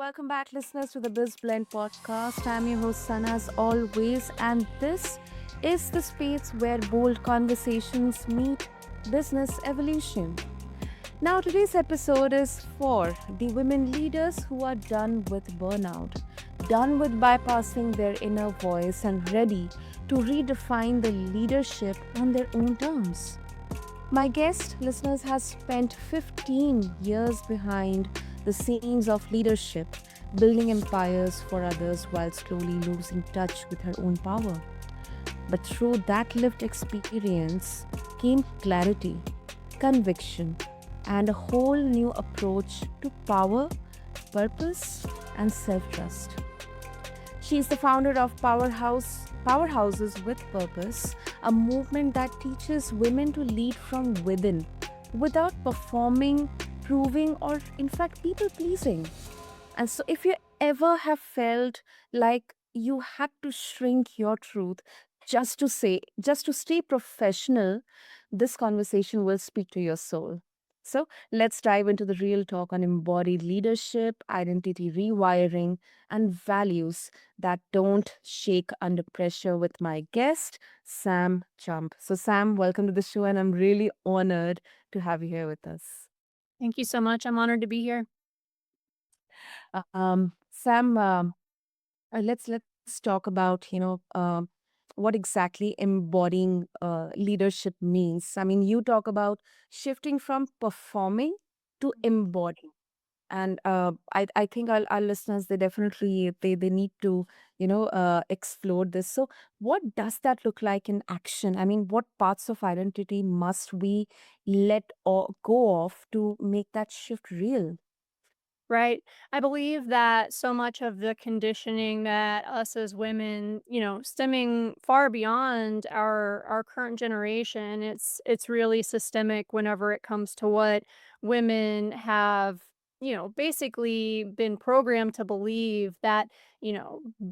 welcome back, listeners, to the BizBlend podcast. I'm your host, Sana, as always, and this is the space where bold conversations meet business evolution. Now, today's episode is for the women leaders who are done with burnout, done with bypassing their inner voice, and ready to redefine the leadership on their own terms. My guest, listeners, has spent 15 years behind the scenes of leadership, building empires for others while slowly losing touch with her own power. But through that lived experience came clarity, conviction, and a whole new approach to power, purpose, and self trust. She is the founder of Powerhouses with Purpose, a movement that teaches women to lead from within without performing, proving, or in fact, people pleasing. And so, if you ever have felt like you had to shrink your truth just to stay professional, this conversation will speak to your soul. So, let's dive into the real talk on embodied leadership, identity rewiring, and values that don't shake under pressure with my guest, Sam Chump. So, Sam, welcome to the show, and I'm really honored to have you here with us. Thank you so much. I'm honored to be here. Sam, let's talk about what exactly embodying leadership means. I mean, you talk about shifting from performing to embodying, and I think our listeners, they need to explore this. So, what does that look like in action? I mean, what parts of identity must we let go of to make that shift real? Right. I believe that so much of the conditioning that us as women, stemming far beyond our current generation, it's really systemic whenever it comes to what women have, basically been programmed to believe that,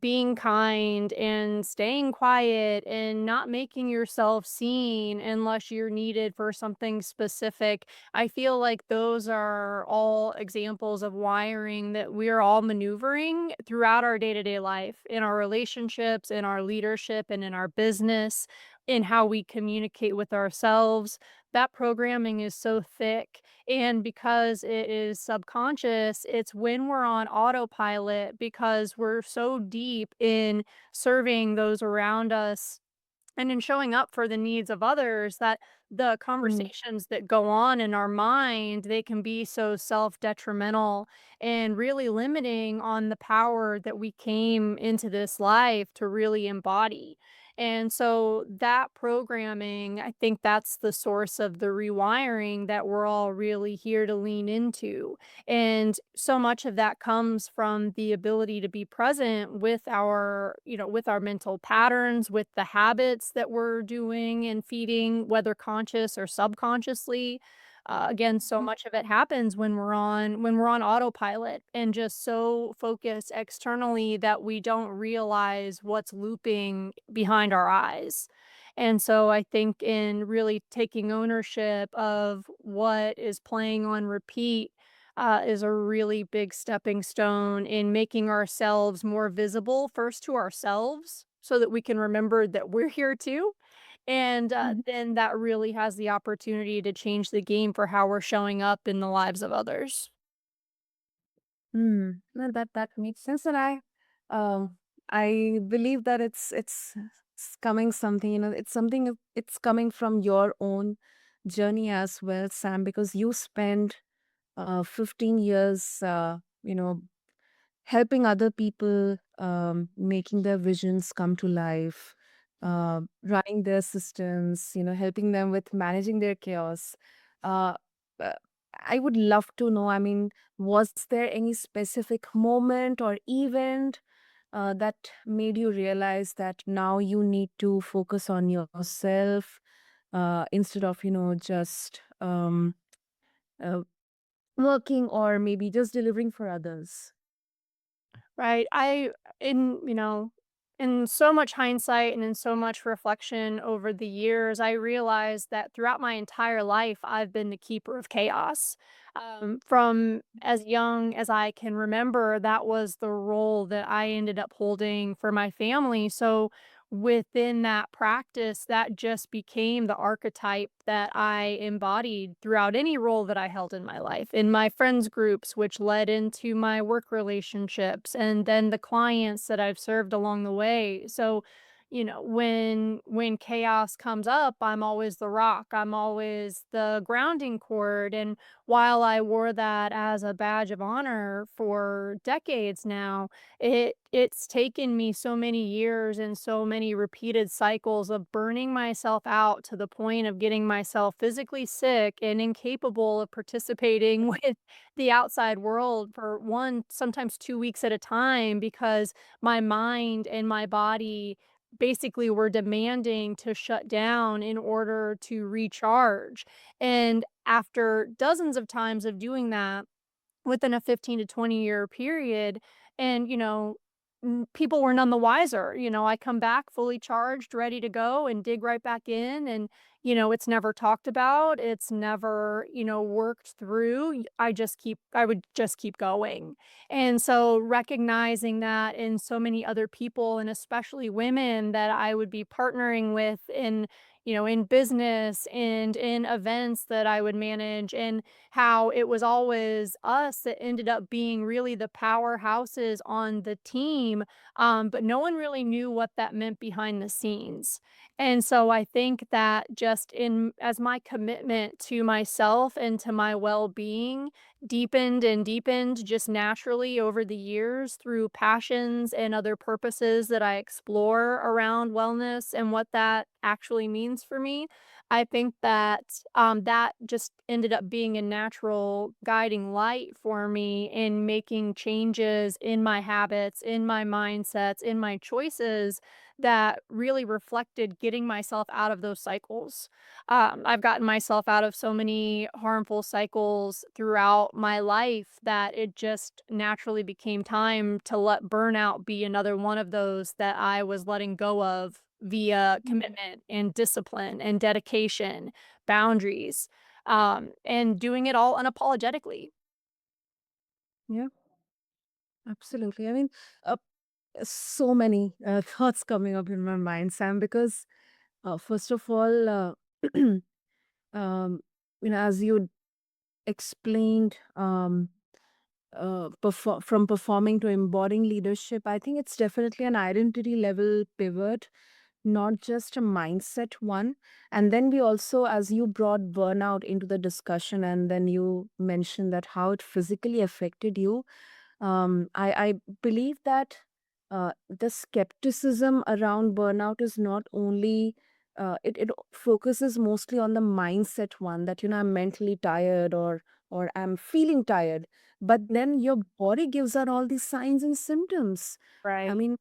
being kind and staying quiet and not making yourself seen unless you're needed for something specific. I feel like those are all examples of wiring that we're all maneuvering throughout our day-to-day life, in our relationships, in our leadership, and in our business, in how we communicate with ourselves. That programming is so thick, and because it is subconscious, it's when we're on autopilot because we're so deep in serving those around us and in showing up for the needs of others that the Mm, conversations that go on in our mind, they can be so self-detrimental and really limiting on the power that we came into this life to really embody. And so that programming, I think that's the source of the rewiring that we're all really here to lean into. And so much of that comes from the ability to be present with with our mental patterns, with the habits that we're doing and feeding, whether conscious or subconsciously. Again, so mm, much of it happens when we're on autopilot and just so focused externally that we don't realize what's looping behind our eyes. And so I think in really taking ownership of what is playing on repeat is a really big stepping stone in making ourselves more visible, first to ourselves, so that we can remember that we're here too. And mm. then that really has the opportunity to change the game for how we're showing up in the lives of others. No, that makes sense, and I believe that it's coming something. It's something. It's coming from your own journey as well, Sam, because you spent 15 years, helping other people, making their visions come to life, running their systems, helping them with managing their chaos. Uh, uh, I would love to know, I mean, was there any specific moment or event that made you realize that now you need to focus on yourself instead of, just uh, working or maybe just delivering for others? Right. I in you know in so much hindsight and in so much reflection over the years, I realized that throughout my entire life, I've been the keeper of chaos. From as young as I can remember, that was the role that I ended up holding for my family. So within that practice, that just became the archetype that I embodied throughout any role that I held in my life, in my friends groups, which led into my work relationships, and then the clients that I've served along the way. So, when chaos comes up, I'm always the rock. I'm always the grounding cord. And while I wore that as a badge of honor for decades now, it's taken me so many years and so many repeated cycles of burning myself out to the point of getting myself physically sick and incapable of participating with the outside world for 1, sometimes 2 weeks at a time because my mind and my body basically were demanding to shut down in order to recharge. And after dozens of times of doing that, within a 15 to 20-year period, and, people were none the wiser. I come back fully charged, ready to go and dig right back in, and, it's never talked about, it's never, worked through. I would just keep going. And so recognizing that in so many other people, and especially women that I would be partnering with in business and in events that I would manage, and how it was always us that ended up being really the powerhouses on the team, but no one really knew what that meant behind the scenes. And so I think that just in as my commitment to myself and to my well-being deepened and deepened just naturally over the years through passions and other purposes that I explore around wellness and what that actually means for me, I think that, that just ended up being a natural guiding light for me in making changes in my habits, in my mindsets, in my choices that really reflected getting myself out of those cycles. I've gotten myself out of so many harmful cycles throughout my life that it just naturally became time to let burnout be another one of those that I was letting go of via commitment and discipline and dedication, boundaries, and doing it all unapologetically. Yeah, absolutely. I mean, so many thoughts coming up in my mind, Sam, because first of all, um, as you explained, from performing to embodying leadership, I think it's definitely an identity level pivot, not just a mindset one. And then we also, as you brought burnout into the discussion, and then you mentioned that how it physically affected you. I believe that the skepticism around burnout is not only it focuses mostly on the mindset one, that I'm mentally tired, or I'm feeling tired, but then your body gives out all these signs and symptoms. I Right. mean,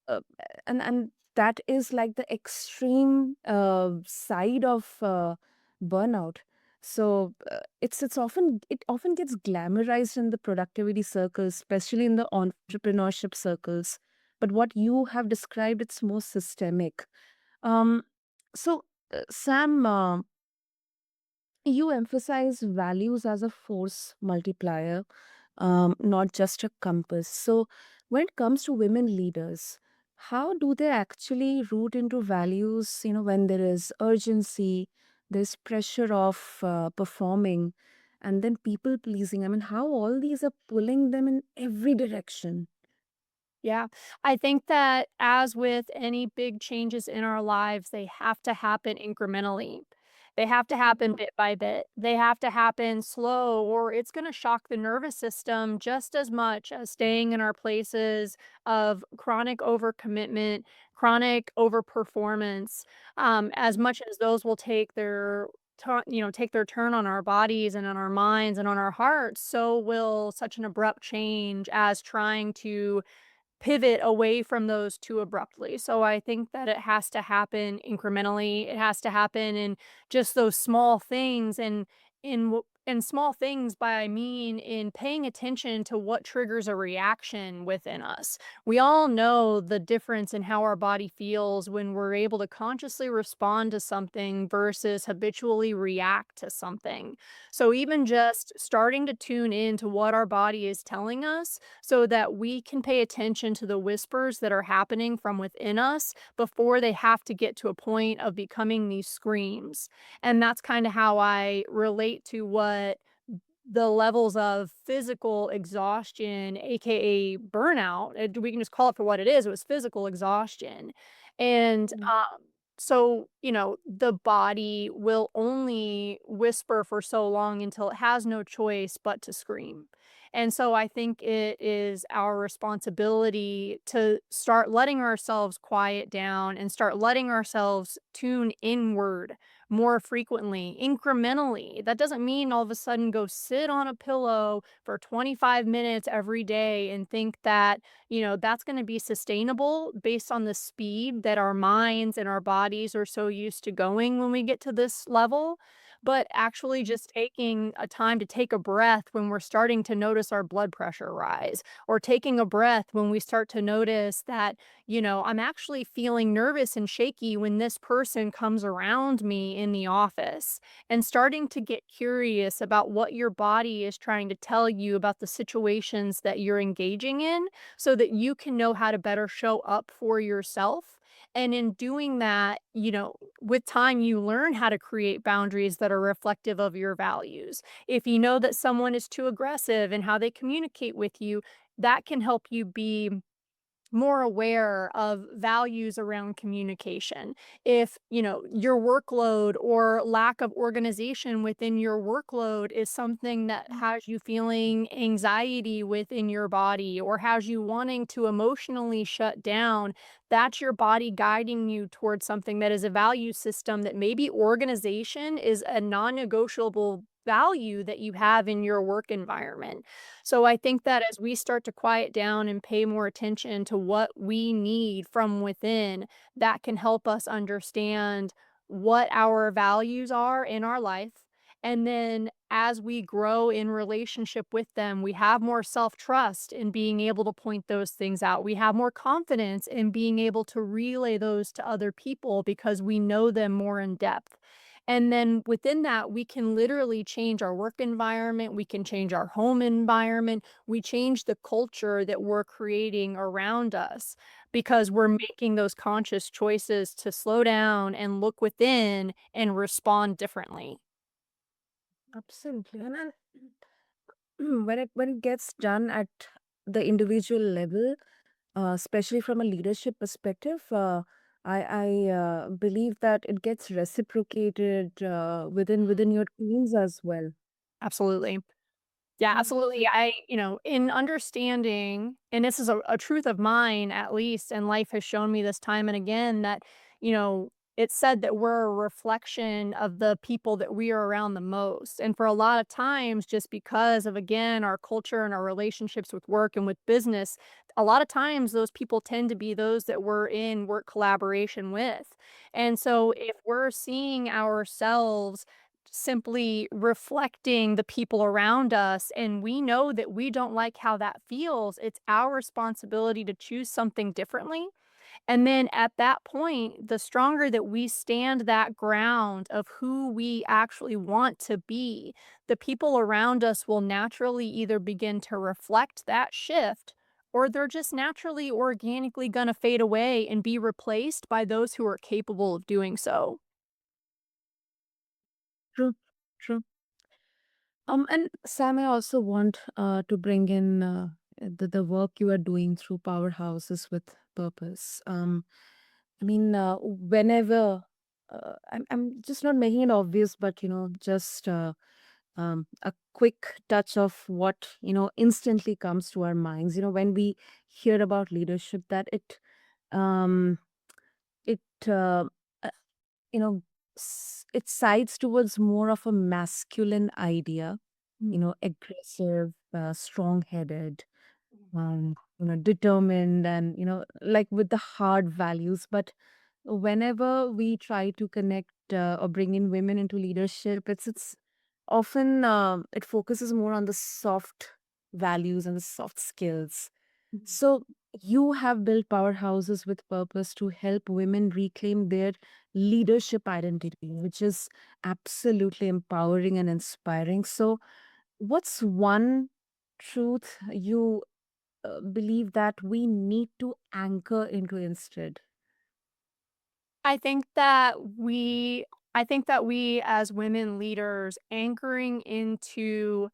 uh, and that is like the extreme side of burnout. So it often gets glamorized in the productivity circles, especially in the entrepreneurship circles. But what you have described, it's more systemic. Um, Sam, you emphasize values as a force multiplier, not just a compass. So, when it comes to women leaders, how do they actually root into values? When there is urgency, there's pressure of performing, and then people pleasing. I mean, how all these are pulling them in every direction. Yeah. I think that as with any big changes in our lives, they have to happen incrementally. They have to happen bit by bit. They have to happen slow, or it's going to shock the nervous system just as much as staying in our places of chronic overcommitment, chronic overperformance. As much as those will take their turn on our bodies and on our minds and on our hearts, so will such an abrupt change as trying to pivot away from those too abruptly. So I think that it has to happen incrementally. It has to happen in just those small things, and in and small things by I mean in paying attention to what triggers a reaction within us. We all know the difference in how our body feels when we're able to consciously respond to something versus habitually react to something. So, even just starting to tune in to what our body is telling us so that we can pay attention to the whispers that are happening from within us before they have to get to a point of becoming these screams. And that's kinda how I relate to what the levels of physical exhaustion, AKA burnout, we can just call it for what it was physical exhaustion. And, Mm. so, the body will only whisper for so long until it has no choice but to scream. And so I think it is our responsibility to start letting ourselves quiet down and start letting ourselves tune inward more frequently, incrementally. That doesn't mean all of a sudden go sit on a pillow for 25 minutes every day and think that, that's going to be sustainable based on the speed that our minds and our bodies are so used to going when we get to this level. But actually, just taking a time to take a breath when we're starting to notice our blood pressure rise, or taking a breath when we start to notice that I'm actually feeling nervous and shaky when this person comes around me in the office, and starting to get curious about what your body is trying to tell you about the situations that you're engaging in so that you can know how to better show up for yourself. And in doing that, with time, you learn how to create boundaries that are reflective of your values. If you know that someone is too aggressive in how they communicate with you, that can help you be more aware of values around communication. If, your workload or lack of organization within your workload is something that has you feeling anxiety within your body or has you wanting to emotionally shut down, that's your body guiding you towards something that is a value system that maybe organization is a non-negotiable value that you have in your work environment. So I think that as we start to quiet down and pay more attention to what we need from within, that can help us understand what our values are in our life. And then as we grow in relationship with them, we have more self trust in being able to point those things out. We have more confidence in being able to relay those to other people because we know them more in depth. And then within that, we can literally change our work environment, we can change our home environment, we change the culture that we're creating around us because we're making those conscious choices to slow down and look within and respond differently. Absolutely. And when it gets done at the individual level, especially from a leadership perspective, I believe that it gets reciprocated within your teams as well. Absolutely. Yeah, Mm. absolutely. In understanding, and this is a truth of mine at least, and life has shown me this time and again that, it's said that we're a reflection of the people that we are around the most. And for a lot of times, just because of, again, our culture and our relationships with work and with business, a lot of times those people tend to be those that we're in work collaboration with. And so if we're seeing ourselves simply reflecting the people around us and we know that we don't like how that feels, it's our responsibility to choose something differently. And then at that point, the stronger that we stand that ground of who we actually want to be, the people around us will naturally either begin to reflect that shift or they're just naturally organically going to fade away and be replaced by those who are capable of doing so. True, true. And Sam, I also want to bring in the work you are doing through Powerhouses with Purpose. I mean, whenever I'm just not making it obvious, but just a quick touch of what instantly comes to our minds. When we hear about leadership, that um, it uh, you know it sides towards more of a masculine idea, aggressive, strong-headed, determined, and like with the hard values. But whenever we try to connect or bring in women into leadership, it's often it focuses more on the soft values and the soft skills. Mhm. So you have built powerhouses with purpose to help women reclaim their leadership identity, which is absolutely empowering and inspiring. So what's one truth you believe that we need to anchor into instead? I think that we I think that we as women leaders anchoring into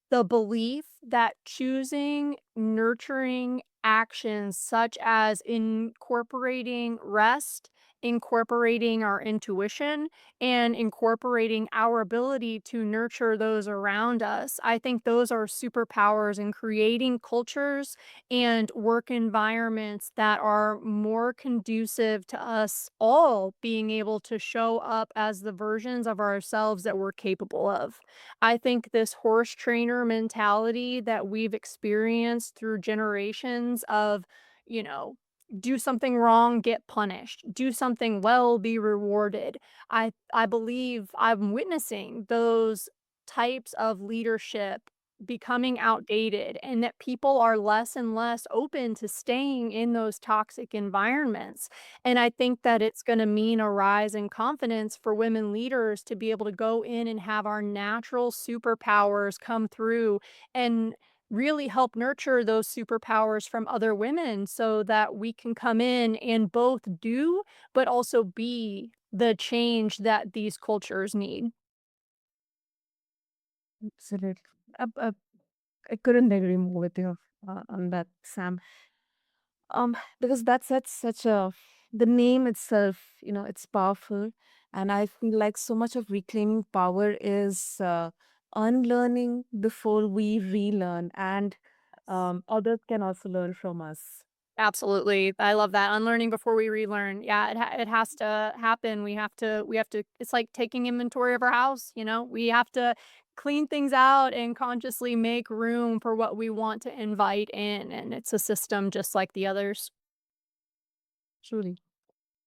the belief that choosing nurturing actions such as incorporating rest, incorporating our intuition, and incorporating our ability to nurture those around us. I think those are superpowers in creating cultures and work environments that are more conducive to us all being able to show up as the versions of ourselves that we're capable of. I think this horse trainer mentality that we've experienced through generations of, you know, do something wrong, get punished. Do something well, be rewarded. I believe I'm witnessing those types of leadership becoming outdated and that people are less and less open to staying in those toxic environments. And I think that it's gonna mean a rise in confidence for women leaders to be able to go in and have our natural superpowers come through and really help nurture those superpowers from other women so that we can come in and both do, but also be the change that these cultures need. Absolutely. I couldn't agree more with you on that, Sam. Because that's such a the name itself, it's powerful, and I feel like so much of reclaiming power is unlearning before we relearn, and others can also learn from us. Absolutely. I love that. Unlearning before we relearn. Yeah, it has to happen. We have to it's like taking inventory of our house, you know? We have to clean things out and consciously make room for what we want to invite in, and it's a system just like the others. Truly.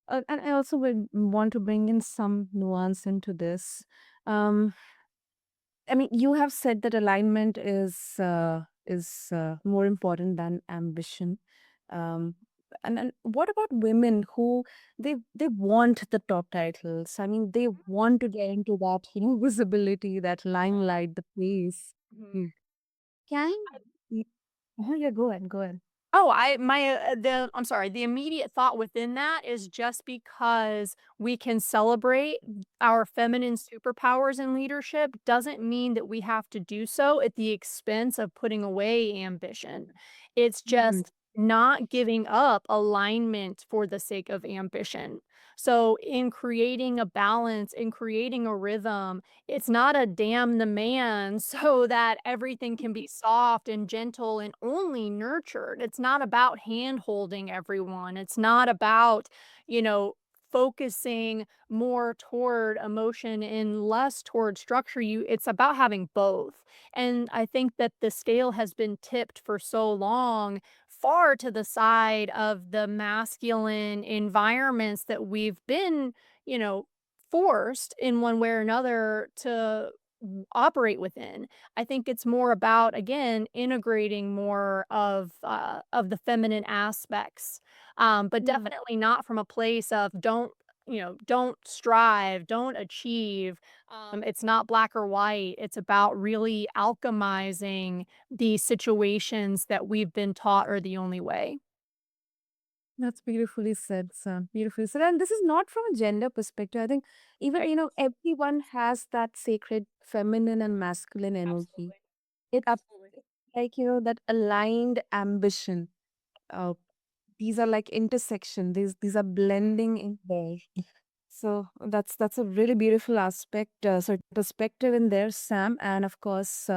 And I also would want to bring in some nuance into this. Um, I mean, you have said that alignment is more important than ambition. Um, and what about women who they want the top titles? I mean, they want to get into that visibility, that limelight, the place. Mhm. Mm. Can y- oh, yeah, go ahead, go ahead. Oh, I my the I'm sorry, the immediate thought within that is just because we can celebrate our feminine superpowers in leadership doesn't mean that we have to do so at the expense of putting away ambition. It's Mhm. just not giving up alignment for the sake of ambition. So in creating a balance, in creating a rhythm, it's not a damn the man so that everything can be soft and gentle and only nurtured. It's not about hand holding everyone. It's not about, you know, focusing more toward emotion and less toward structure. It's about having both. And I think that the scale has been tipped for so long far to the side of the masculine environments that we've been, you know, forced in one way or another to operate within. I think it's more about, again, integrating more of the feminine aspects, but Yeah. definitely not from a place of don't strive, don't achieve. It's not black or white. It's about really alchemizing these situations that we've been taught are the only way. That's beautifully said, son. Beautifully said. And this is not from a gender perspective. I think even, Right. everyone has that sacred feminine and masculine energy. Absolutely. It up Absolutely. like, that aligned ambition. Uh, these are like intersection. These are blending in there. So that's a really beautiful aspect, perspective in there, Sam. And of course,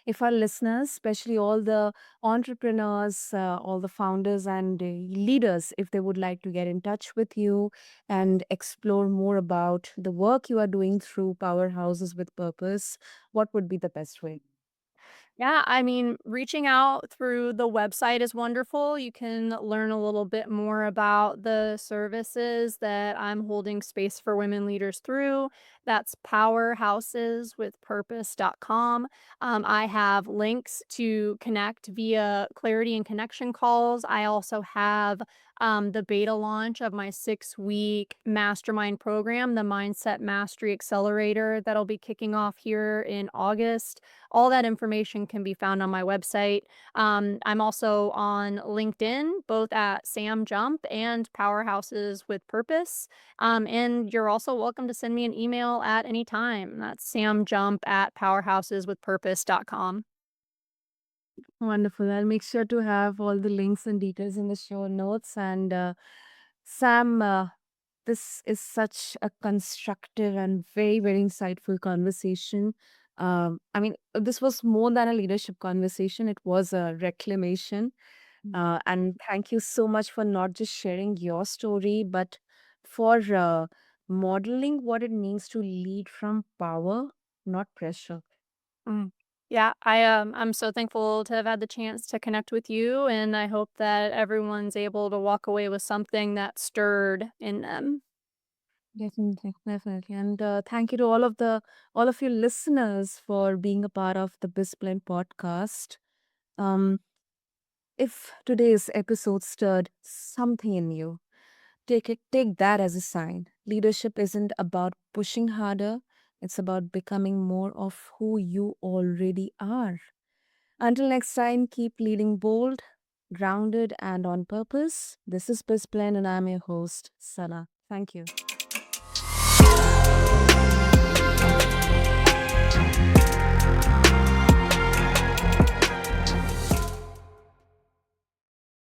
if our listeners, especially all the entrepreneurs, all the founders and leaders, if they would like to get in touch with you and explore more about the work you are doing through Powerhouses with Purpose, what would be the best way? Yeah, I mean, reaching out through the website is wonderful. You can learn a little bit more about the services that I'm holding space for women leaders through. That's powerhouseswithpurpose.com. I have links to connect via clarity and connection calls. I also have the beta launch of my 6-week mastermind program, the Mindset Mastery Accelerator, that'll be kicking off here in August. All that information can be found on my website. I'm also on LinkedIn, both at Sam Jump and Powerhouses with Purpose. And you're also welcome to send me an email at any time. That's samjump at powerhouseswithpurpose.com. Wonderful. I'll make sure to have all the links and details in the show notes. And Sam, this is such a constructive and very, very insightful conversation. I mean, this was more than a leadership conversation, it was a reclamation. And thank you so much for not just sharing your story, but for modeling what it means to lead from power, not pressure. Mm. Yeah, I'm so thankful to have had the chance to connect with you, and I hope that everyone's able to walk away with something that stirred in them. Definitely, definitely. And thank you to all of you listeners for being a part of the BizBlend podcast. Um, if today's episode stirred something in you, take that as a sign. Leadership isn't about pushing harder, it's about becoming more of who you already are. Until next time, keep leading bold, grounded, and on purpose. This is BizBlend, and I'm your host, Sana. Thank you.